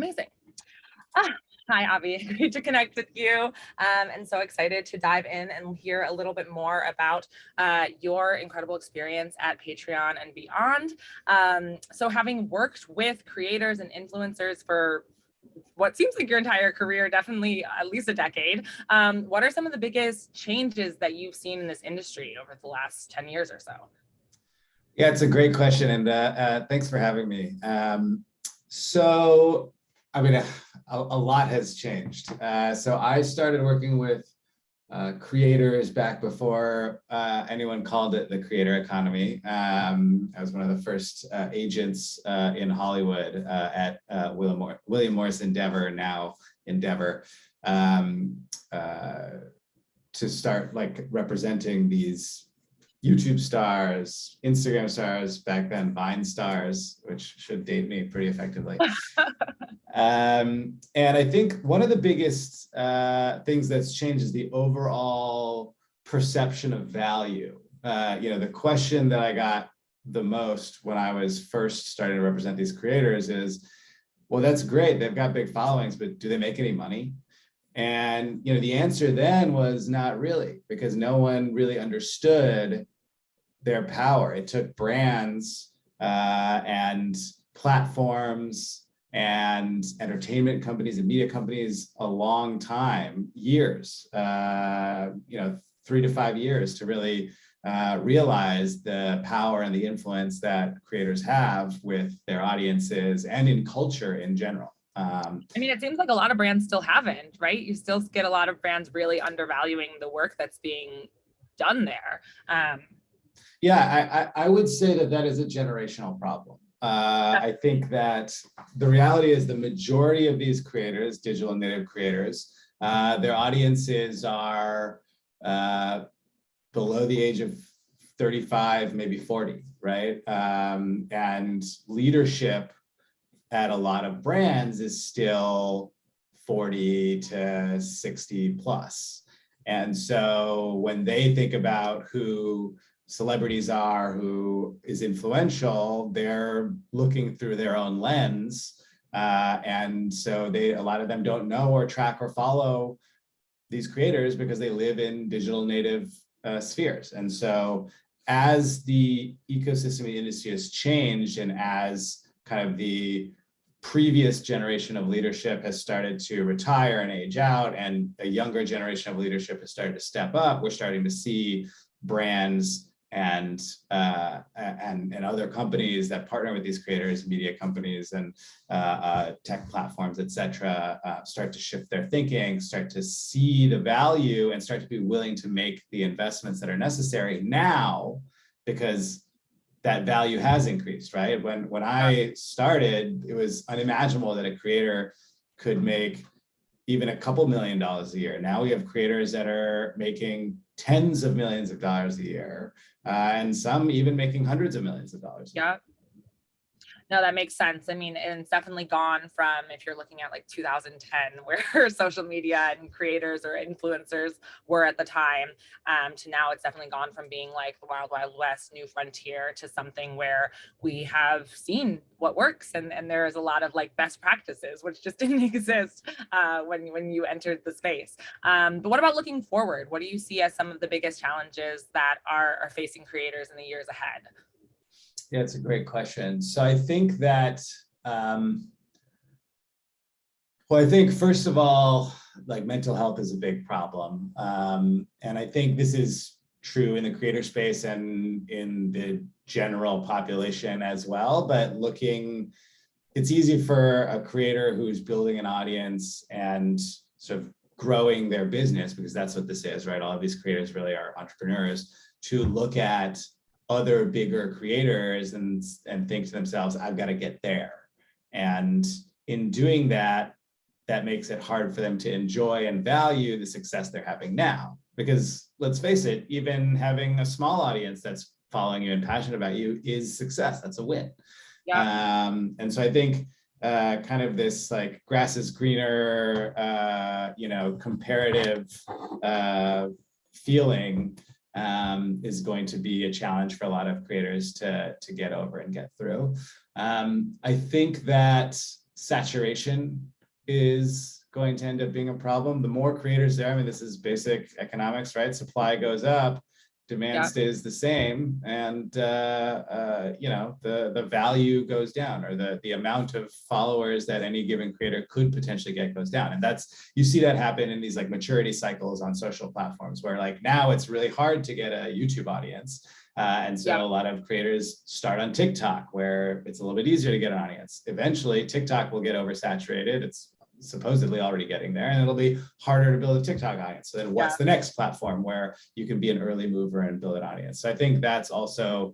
Amazing. Ah, Hi, Avi. Great to connect with you. And so excited to dive in and hear a little bit more about your incredible experience at Patreon and beyond. So, having worked with creators and influencers for what seems like your entire career, definitely at least a decade, what are some of the biggest changes that you've seen in this industry over the last 10 years or so? Yeah, it's a great question, and thanks for having me. So, I mean, a lot has changed. So I started working with creators back before anyone called it the creator economy. I was one of the first agents in Hollywood at William Morris Endeavor, now Endeavor, to start like representing these YouTube stars, Instagram stars, back then Vine stars, which should date me pretty effectively. And I think one of the biggest things that's changed is the overall perception of value. The question that I got the most when I was first starting to represent these creators is, well, that's great, they've got big followings, but do they make any money? And the answer then was not really, because no one really understood their power. It took brands and platforms and entertainment companies and media companies a long time, years, 3 to 5 years to really realize the power and the influence that creators have with their audiences and in culture in general. It seems like a lot of brands still haven't, right? You still get a lot of brands really undervaluing the work that's being done there. Yeah, I would say that is a generational problem. I think that the reality is the majority of these creators, digital native creators, their audiences are below the age of 35, maybe 40, right? And leadership at a lot of brands is still 40 to 60 plus. And so when they think about who celebrities are, who is influential, they're looking through their own lens. And so a lot of them don't know or track or follow these creators because they live in digital native spheres. And so as the ecosystem of the industry has changed, and as kind of the previous generation of leadership has started to retire and age out, and a younger generation of leadership has started to step up, we're starting to see brands and other companies that partner with these creators, media companies and tech platforms, et cetera, start to shift their thinking, start to see the value, and start to be willing to make the investments that are necessary now, because that value has increased, right? When I started, it was unimaginable that a creator could make even a couple $1 million a year. Now we have creators that are making tens of millions of dollars a year, and some even making hundreds of millions of dollars. Yeah. No, that makes sense. And it's definitely gone from, if you're looking at like 2010, where social media and creators or influencers were at the time, to now it's definitely gone from being like the wild, wild west, new frontier, to something where we have seen what works. And there's a lot of like best practices, which just didn't exist when you entered the space. But what about looking forward? What do you see as some of the biggest challenges that are facing creators in the years ahead? Yeah, it's a great question. So I think that, I think first of all, like mental health is a big problem. And I think this is true in the creator space and in the general population as well. But it's easy for a creator who's building an audience and sort of growing their business, because that's what this is, right? All of these creators really are entrepreneurs, to look at other bigger creators and think to themselves, I've got to get there. And in doing that, that makes it hard for them to enjoy and value the success they're having now. Because let's face it, even having a small audience that's following you and passionate about you is success. That's a win. Yeah. And so I think kind of this like grass is greener, comparative feeling is going to be a challenge for a lot of creators to get over and get through. I think that saturation is going to end up being a problem. The more creators there, I mean, this is basic economics, right? Supply goes up, demand stays the same, and the value goes down, or the amount of followers that any given creator could potentially get goes down. And you see that happen in these like maturity cycles on social platforms, where like now it's really hard to get a YouTube audience. And so a lot of creators start on TikTok, where it's a little bit easier to get an audience. Eventually, TikTok will get oversaturated. It's supposedly already getting there, and it'll be harder to build a TikTok audience. So then what's the next platform where you can be an early mover and build an audience? So I think that's also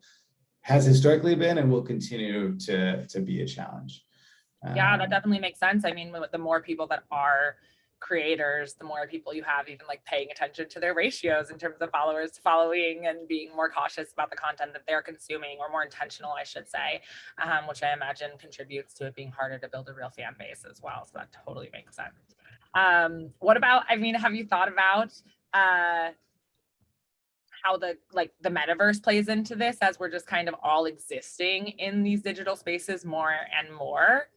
has historically been and will continue to be a challenge. Yeah, that definitely makes sense. I mean, the more people that are creators, the more people you have even like paying attention to their ratios in terms of followers to following, and being more cautious about the content that they're consuming, or more intentional, I should say, which I imagine contributes to it being harder to build a real fan base as well. So that totally makes sense. What about, I mean, have you thought about how the metaverse plays into this, as we're just kind of all existing in these digital spaces more and more?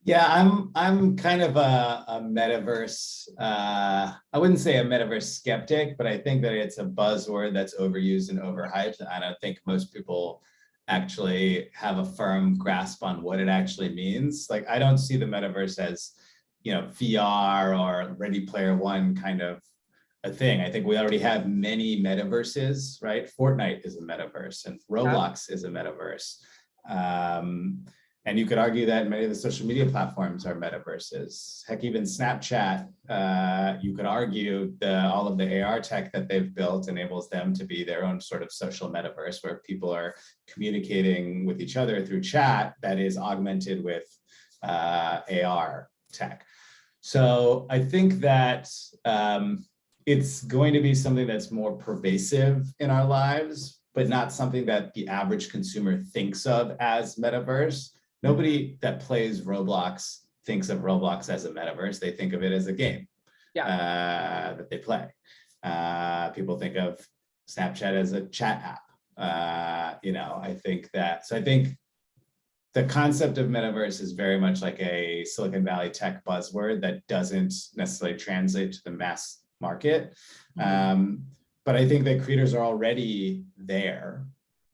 Yeah, I'm kind of a metaverse, I wouldn't say a metaverse skeptic, but I think that it's a buzzword that's overused and overhyped. I don't think most people actually have a firm grasp on what it actually means. Like, I don't see the metaverse as, VR or Ready Player One kind of a thing. I think we already have many metaverses, right? Fortnite is a metaverse, and Roblox is a metaverse. And you could argue that many of the social media platforms are metaverses. Heck, even Snapchat, you could argue all of the AR tech that they've built enables them to be their own sort of social metaverse, where people are communicating with each other through chat that is augmented with AR tech. So I think that it's going to be something that's more pervasive in our lives, but not something that the average consumer thinks of as metaverse. Nobody that plays Roblox thinks of Roblox as a metaverse. They think of it as a game that they play. People think of Snapchat as a chat app. I think the concept of metaverse is very much like a Silicon Valley tech buzzword that doesn't necessarily translate to the mass market. But I think that creators are already there.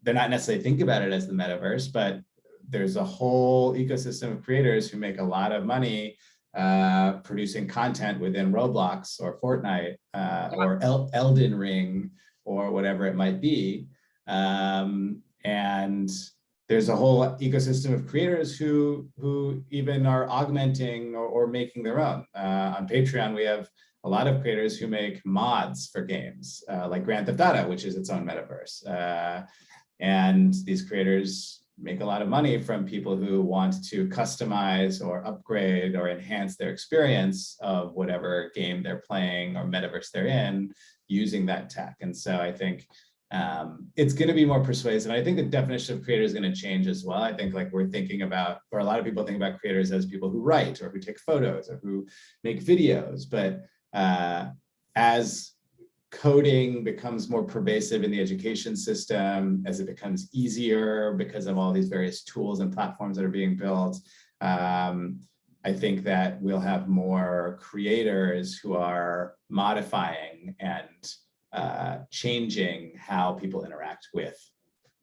They're not necessarily thinking about it as the metaverse, but there's a whole ecosystem of creators who make a lot of money producing content within Roblox or Fortnite or Elden Ring or whatever it might be. And there's a whole ecosystem of creators who even are augmenting or making their own. On Patreon, we have a lot of creators who make mods for games, like Grand Theft Auto, which is its own metaverse. And these creators make a lot of money from people who want to customize or upgrade or enhance their experience of whatever game they're playing or metaverse they're in using that tech. And so I think it's going to be more persuasive. I think the definition of creator is going to change as well. I think like we're thinking about, or a lot of people think about creators as people who write or who take photos or who make videos. But as coding becomes more pervasive in the education system, as it becomes easier because of all these various tools and platforms that are being built, I think that we'll have more creators who are modifying and changing how people interact with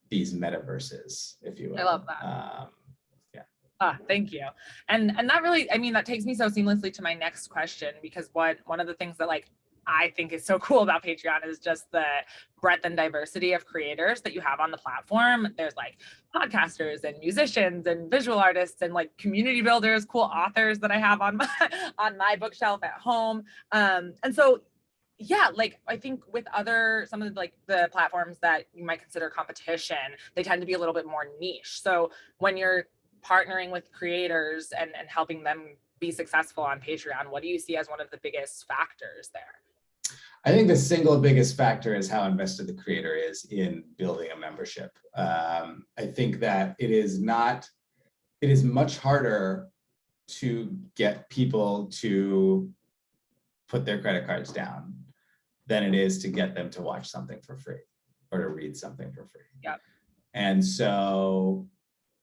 these metaverses, if you will. I love that. Thank you. And that really, I mean, that takes me so seamlessly to my next question, because one of the things that I think is so cool about Patreon is just the breadth and diversity of creators that you have on the platform. There's podcasters and musicians and visual artists and community builders, cool authors that I have on my bookshelf at home. And so, yeah, I think with some of the platforms that you might consider competition, they tend to be a little bit more niche. So when you're partnering with creators and helping them be successful on Patreon, what do you see as one of the biggest factors there? I think the single biggest factor is how invested the creator is in building a membership. I think that it is much harder to get people to put their credit cards down than it is to get them to watch something for free or to read something for free. Yep. And so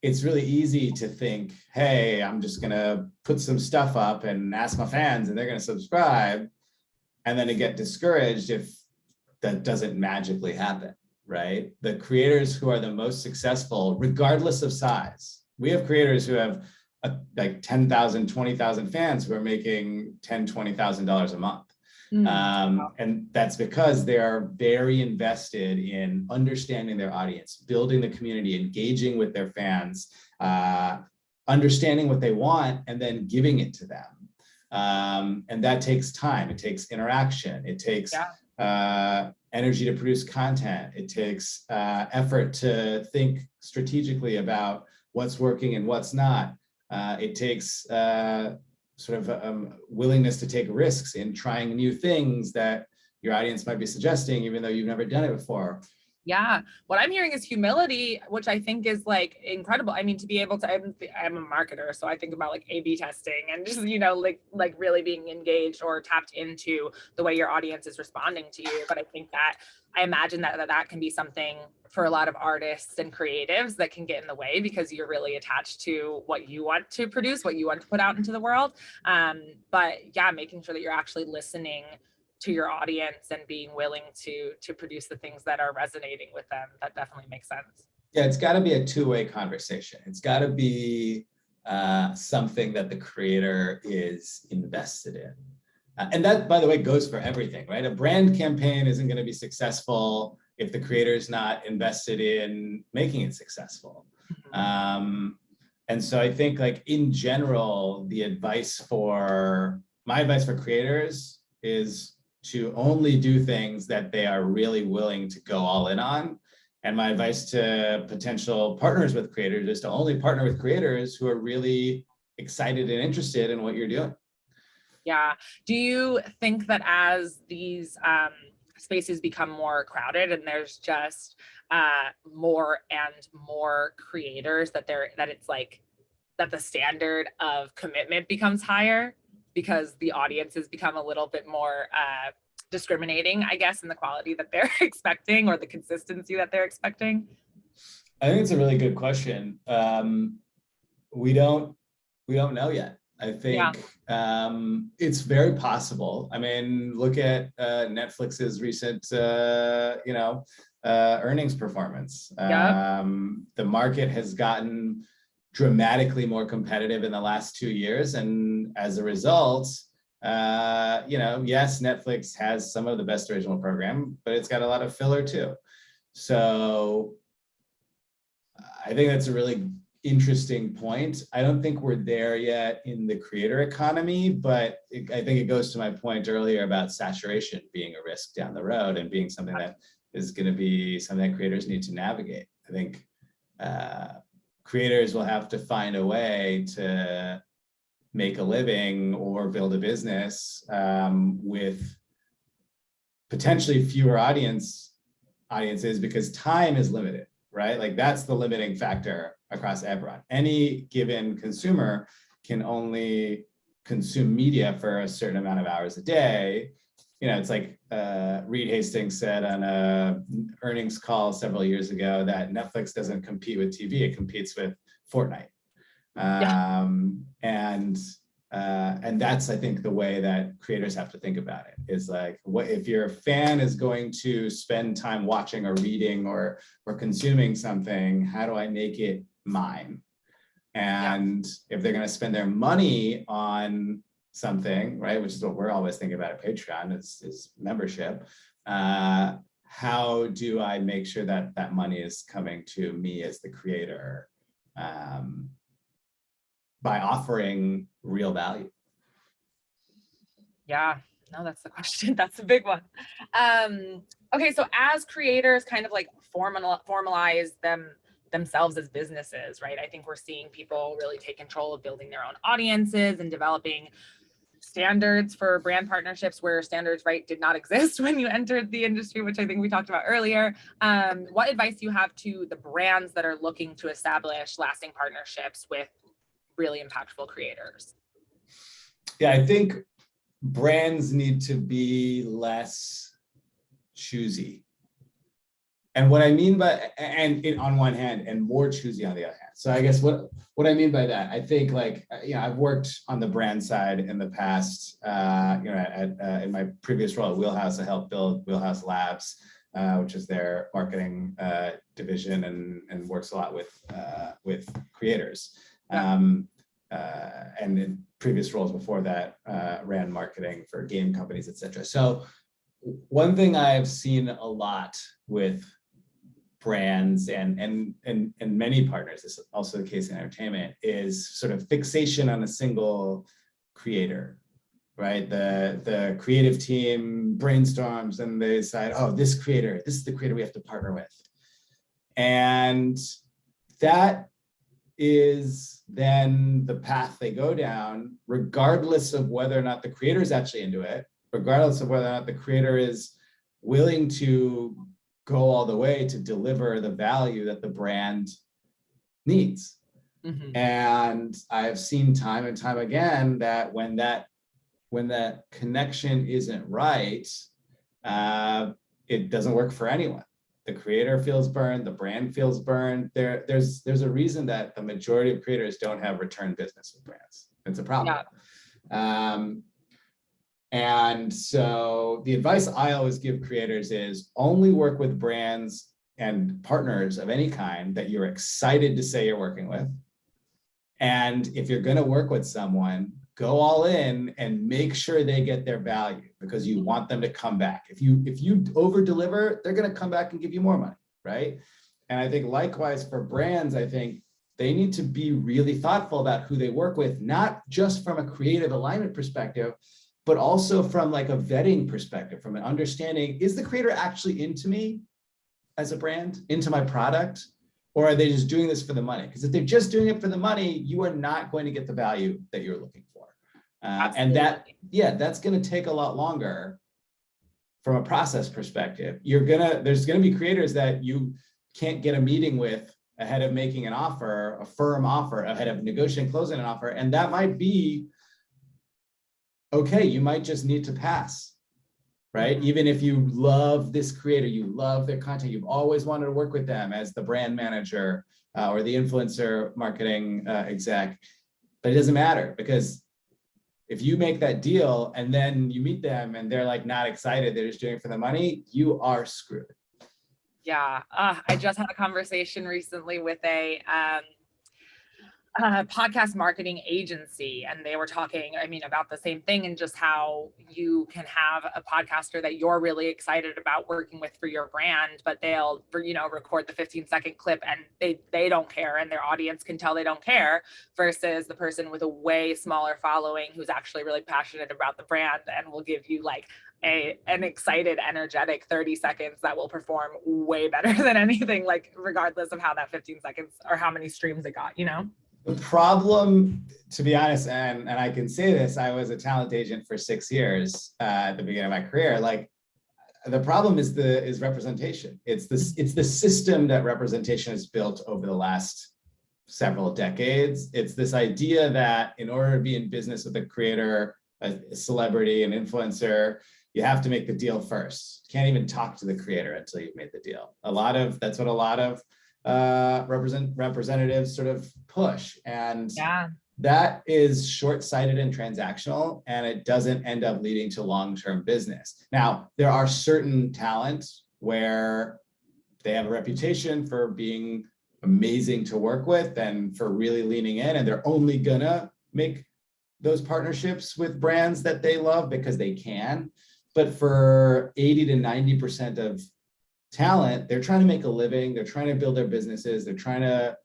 it's really easy to think, hey, I'm just going to put some stuff up and ask my fans and they're going to subscribe. And then to get discouraged if that doesn't magically happen, right? The creators who are the most successful, regardless of size, we have creators who have like 10,000, 20,000 fans who are making $10,000, $20,000 a month. And that's because they are very invested in understanding their audience, building the community, engaging with their fans, understanding what they want, and then giving it to them. And that takes time. It takes interaction. It takes energy to produce content. It takes effort to think strategically about what's working and what's not. It takes sort of willingness to take risks in trying new things that your audience might be suggesting, even though you've never done it before. Yeah, what I'm hearing is humility, which I think is like incredible. I mean, to be able to, I'm a marketer, so I think about like A/B testing and just, you know, like really being engaged or tapped into the way your audience is responding to you. But I think that I imagine that can be something for a lot of artists and creatives that can get in the way because you're really attached to what you want to produce, what you want to put out into the world. But yeah, making sure that you're actually listening to your audience and being willing to produce the things that are resonating with them. That definitely makes sense. Yeah, it's got to be a two-way conversation. It's got to be something that the creator is invested in. And that, by the way, goes for everything, right? A brand campaign isn't going to be successful if the creator is not invested in making it successful. And so I think, like, in general, my advice for creators is to only do things that they are really willing to go all in on. And my advice to potential partners with creators is to only partner with creators who are really excited and interested in what you're doing. Yeah. Do you think that as these spaces become more crowded and there's just more and more creators that it's like that the standard of commitment becomes higher because the audiences become a little bit more discriminating, I guess, in the quality that they're expecting or the consistency that they're expecting? I think it's a really good question. We don't know yet. I think it's very possible. I mean, look at Netflix's recent, earnings performance. The market has gotten dramatically more competitive in the last 2 years, and as a result, yes, Netflix has some of the best original program, but it's got a lot of filler too. So I think that's a really interesting point. I don't think we're there yet in the creator economy, but I think it goes to my point earlier about saturation being a risk down the road and being something that is going to be something that creators need to navigate. I think creators will have to find a way to make a living or build a business with potentially fewer audiences because time is limited, right? Like, that's the limiting factor across everyone. Any given consumer can only consume media for a certain amount of hours a day. You know, it's like Reed Hastings said on a earnings call several years ago that Netflix doesn't compete with TV, it competes with Fortnite. And that's, I think, the way that creators have to think about it is like, what if your fan is going to spend time watching or reading or consuming something, how do I make it mine? And if they're going to spend their money on something, right, which is what we're always thinking about at Patreon, is membership, how do I make sure that that money is coming to me as the creator by offering real value? Yeah, no, that's the question. That's a big one. Okay, so as creators kind of like formalize themselves as businesses, right? I think we're seeing people really take control of building their own audiences and developing standards for brand partnerships where standards, right, did not exist when you entered the industry, which I think we talked about earlier. What advice do you have to the brands that are looking to establish lasting partnerships with really impactful creators? Yeah, I think brands need to be less choosy. And what I mean by, on one hand, and more choosy on the other hand. So I guess what I mean by that, I think like, I've worked on the brand side in the past, in my previous role at Wheelhouse, I helped build Wheelhouse Labs, which is their marketing division, and works a lot with creators. And in previous roles before that, ran marketing for game companies, et cetera. So one thing I've seen a lot with brands and many partners, this is also the case in entertainment, is sort of fixation on a single creator, right? The creative team brainstorms and they decide, oh, this is the creator we have to partner with. And that is then the path they go down, regardless of whether or not the creator is actually into it, regardless of whether or not the creator is willing to go all the way to deliver the value that the brand needs. Mm-hmm. And I've seen time and time again that when that connection isn't right, it doesn't work for anyone. The creator feels burned, the brand feels burned. There's a reason that the majority of creators don't have return business with brands. It's a problem. Yeah. And so the advice I always give creators is only work with brands and partners of any kind that you're excited to say you're working with. And if you're going to work with someone, go all in and make sure they get their value, because you want them to come back. If you over deliver, they're going to come back and give you more money, right? And I think likewise for brands, I think they need to be really thoughtful about who they work with, not just from a creative alignment perspective, but also from like a vetting perspective, from an understanding, is the creator actually into me as a brand, into my product, or are they just doing this for the money? Because if they're just doing it for the money, you are not going to get the value that you're looking for. And that's going to take a lot longer from a process perspective. There's going to be creators that you can't get a meeting with ahead of making an offer, a firm offer, ahead of negotiating, closing an offer. And that might be okay. You might just need to pass, right? Mm-hmm. Even if you love this creator, you love their content, you've always wanted to work with them as the brand manager or the influencer marketing exec, but it doesn't matter, because if you make that deal and then you meet them and they're like not excited, they're just doing it for the money, you are screwed. Yeah. I just had a conversation recently with a podcast marketing agency, and they were talking, about the same thing, and just how you can have a podcaster that you're really excited about working with for your brand, but they'll, record the 15-second clip and they don't care, and their audience can tell they don't care, versus the person with a way smaller following who's actually really passionate about the brand and will give you like an excited, energetic 30 seconds that will perform way better than anything, like regardless of how that 15 seconds or how many streams it got, The problem, to be honest, and I can say this, I was a talent agent for 6 years at the beginning of my career. Like, the problem is representation. It's the system that representation has built over the last several decades. It's this idea that in order to be in business with a creator, a celebrity, an influencer, you have to make the deal first. You can't even talk to the creator until you've made the deal. That's what a lot of representatives sort of push, and that is short-sighted and transactional, and it doesn't end up leading to long-term business. Now, there are certain talents where they have a reputation for being amazing to work with and for really leaning in, and they're only gonna make those partnerships with brands that they love because they can. But for 80 to 90% of talent, they're trying to make a living, they're trying to build their businesses, they're trying to,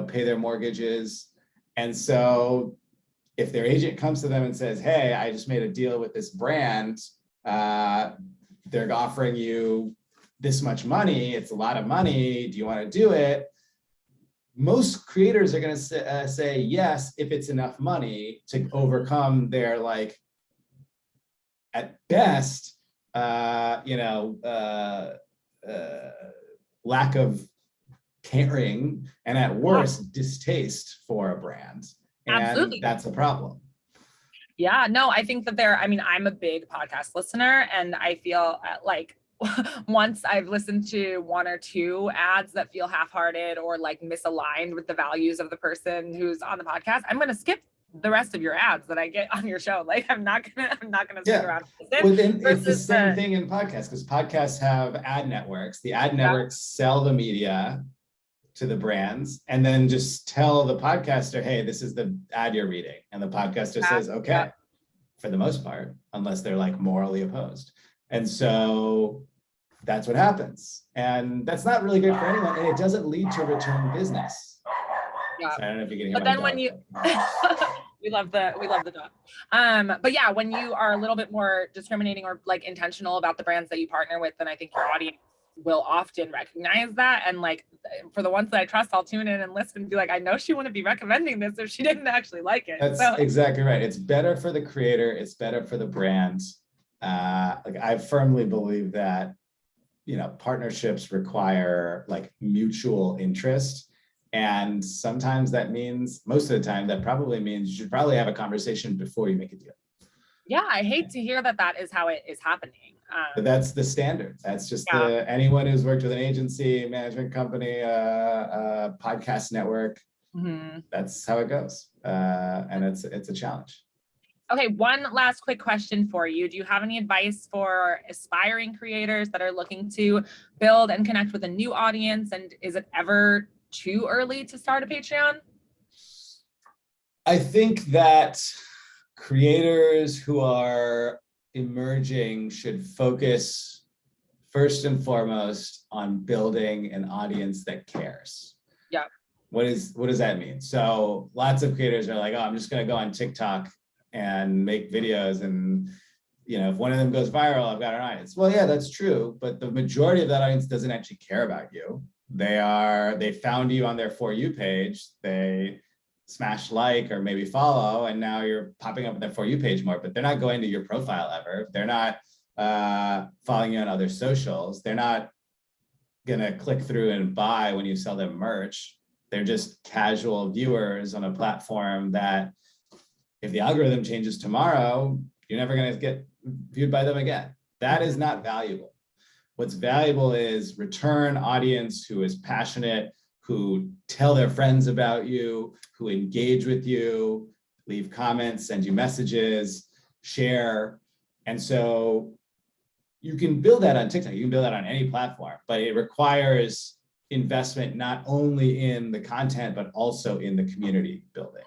pay their mortgages. And so if their agent comes to them and says, hey, I just made a deal with this brand, they're offering you this much money, it's a lot of money, do you want to do it? Most creators are going to say yes if it's enough money to overcome their, like, at best, lack of caring, and at worst, distaste for a brand. And absolutely, that's a problem. Yeah, no, I think that I'm a big podcast listener, and I feel like once I've listened to one or two ads that feel half-hearted or like misaligned with the values of the person who's on the podcast, I'm going to skip the rest of your ads that I get on your show. Like I'm not gonna stick around with it. Well, then it's the same thing in podcasts, because podcasts have ad networks. The ad networks sell the media to the brands and then just tell the podcaster, hey, this is the ad you're reading. And the podcaster says, okay, for the most part, unless they're like morally opposed. And so that's what happens. And that's not really good for anyone. And it doesn't lead to return business. Yeah. So I don't know if you can hear but my then dog. When you we love the dog. But yeah, when you are a little bit more discriminating or like intentional about the brands that you partner with, then I think your audience will often recognize that. And like for the ones that I trust, I'll tune in and listen and be like, I know she wouldn't be recommending this if she didn't actually like it. That's exactly right. It's better for the creator. It's better for the brand. Like I firmly believe that, you know, partnerships require like mutual interest. And sometimes that means, most of the time, that probably means you should probably have a conversation before you make a deal. Yeah, I hate to hear that that is how it is happening. But that's the standard. That's just anyone who's worked with an agency, management company, podcast network, that's how it goes. And it's a challenge. Okay, one last quick question for you. Do you have any advice for aspiring creators that are looking to build and connect with a new audience? And is it ever too early to start a Patreon? I think that creators who are emerging should focus first and foremost on building an audience that cares. Yeah. What does that mean? So lots of creators are like, oh, I'm just going to go on TikTok and make videos, and you know, if one of them goes viral, I've got an audience. Well, yeah, that's true, but the majority of that audience doesn't actually care about you. They found you on their For You page, they smash like or maybe follow, and now you're popping up on their For You page more, but they're not going to your profile ever. They're not following you on other socials. They're not gonna click through and buy when you sell them merch. They're just casual viewers on a platform that, if the algorithm changes tomorrow, you're never going to get viewed by them again. That is not valuable. What's valuable is return audience who is passionate, who tell their friends about you, who engage with you, leave comments, send you messages, share. And so you can build that on TikTok, you can build that on any platform, but it requires investment not only in the content, but also in the community building,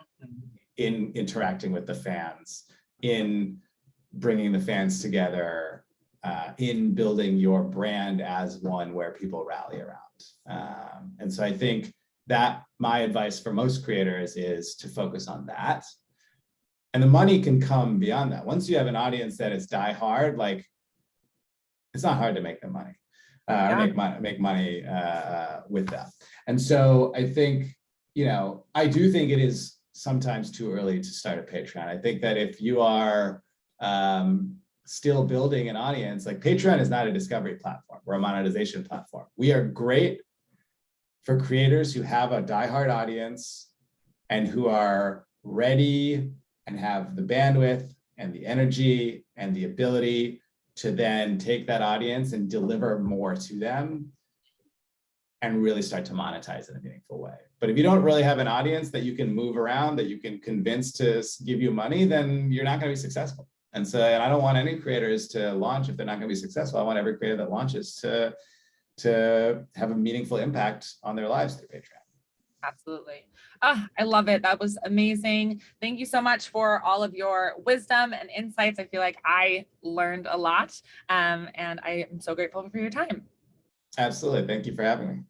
in interacting with the fans, in bringing the fans together, in building your brand as one where people rally around. And so I think that my advice for most creators is to focus on that. And the money can come beyond that. Once you have an audience that is diehard, like it's not hard to make them money, or make money with them. And so I think, you know, I do think it is sometimes too early to start a Patreon. I think that if you are still building an audience, like Patreon is not a discovery platform, we're a monetization platform. We are great for creators who have a diehard audience and who are ready and have the bandwidth and the energy and the ability to then take that audience and deliver more to them and really start to monetize in a meaningful way. But if you don't really have an audience that you can move around, that you can convince to give you money, then you're not going to be successful. And so, and I don't want any creators to launch if they're not going to be successful. I want every creator that launches to have a meaningful impact on their lives through Patreon. Absolutely. Oh, I love it. That was amazing. Thank you so much for all of your wisdom and insights. I feel like I learned a lot, and I am so grateful for your time. Absolutely. Thank you for having me.